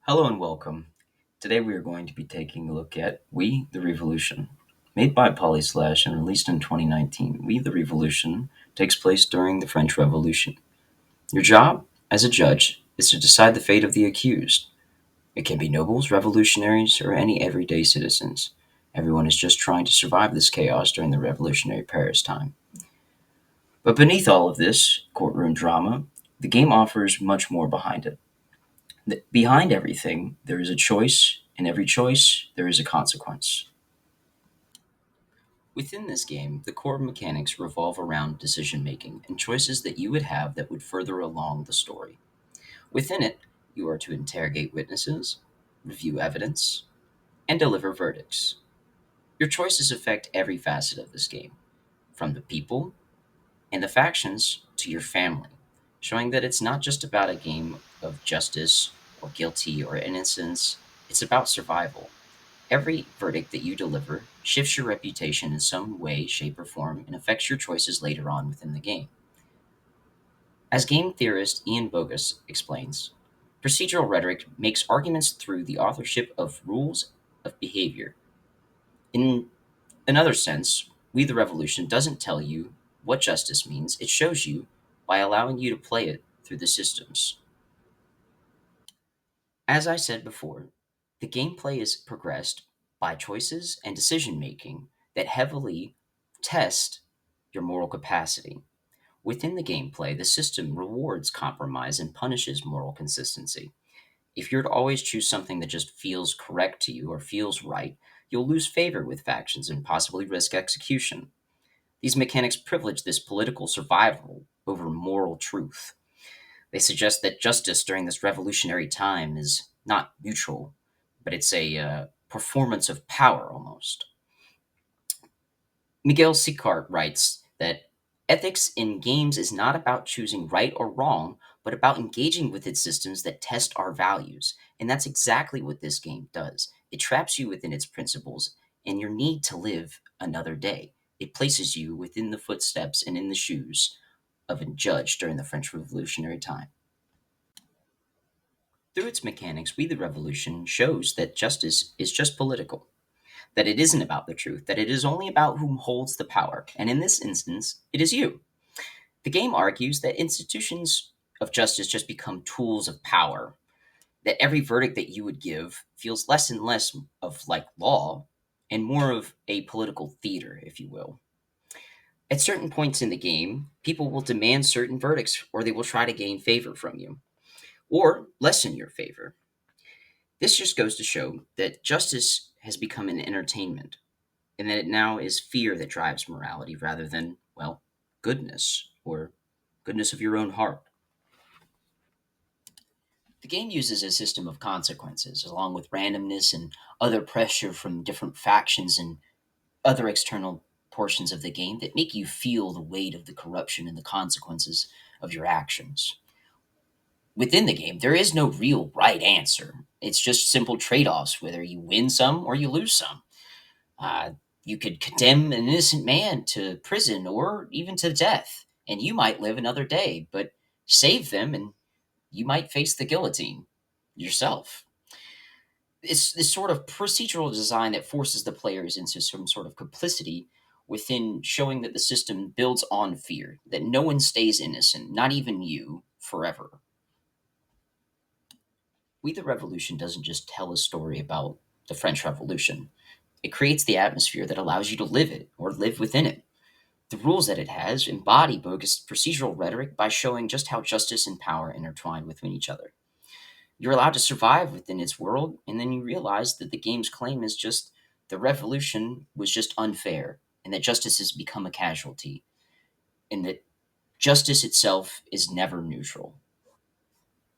Hello and welcome. Today we are going to be taking a look at We the Revolution. Made by Polly Slash and released in 2019, We the Revolution takes place during the French Revolution. Your job, as a judge, is to decide the fate of the accused. It can be nobles, revolutionaries, or any everyday citizens. Everyone is just trying to survive this chaos during the revolutionary Paris time. But beneath all of this courtroom drama, the game offers much more behind it. Behind everything, there is a choice, and every choice, there is a consequence. Within this game, the core mechanics revolve around decision making and choices that you would have that would further along the story. Within it, you are to interrogate witnesses, review evidence, and deliver verdicts. Your choices affect every facet of this game, from the people and the factions to your family, showing that it's not just about a game of justice or guilty or innocence, it's about survival. Every verdict that you deliver shifts your reputation in some way, shape, or form and affects your choices later on within the game. As game theorist Ian Bogus explains, procedural rhetoric makes arguments through the authorship of rules of behavior. In another sense, We the Revolution doesn't tell you what justice means, it shows you by allowing you to play it through the systems. As I said before, the gameplay is progressed by choices and decision making that heavily test your moral capacity. Within the gameplay, the system rewards compromise and punishes moral consistency. If you're to always choose something that just feels correct to you or feels right, you'll lose favor with factions and possibly risk execution. These mechanics privilege this political survival over moral truth. They suggest that justice during this revolutionary time is not neutral, but it's a performance of power almost. Miguel Sicart writes that ethics in games is not about choosing right or wrong, but about engaging with its systems that test our values. And that's exactly what this game does. It traps you within its principles and your need to live another day. It places you within the footsteps and in the shoes of a judge during the French Revolutionary time. Through its mechanics, We the Revolution shows that justice is just political, that it isn't about the truth, that it is only about whom holds the power, and in this instance, it is you. The game argues that institutions of justice just become tools of power, that every verdict that you would give feels less and less of like law and more of a political theater, if you will. At certain points in the game, people will demand certain verdicts or they will try to gain favor from you or lessen your favor. This just goes to show that justice has become an entertainment and that it now is fear that drives morality rather than, well, goodness or goodness of your own heart. The game uses a system of consequences along with randomness and other pressure from different factions and other external portions of the game that make you feel the weight of the corruption and the consequences of your actions. Within the game, there is no real right answer. It's just simple trade offs, whether you win some or you lose some. Uh, you could condemn an innocent man to prison or even to death, and you might live another day, but save them and you might face the guillotine yourself. It's this sort of procedural design that forces the players into some sort of complicity within showing that the system builds on fear, that no one stays innocent, not even you, forever. We the Revolution doesn't just tell a story about the French Revolution. It creates the atmosphere that allows you to live it or live within it. The rules that it has embody bogus procedural rhetoric by showing just how justice and power intertwine within each other. You're allowed to survive within its world, and then you realize that the game's claim is just the revolution was just unfair, and that justice has become a casualty, and that justice itself is never neutral.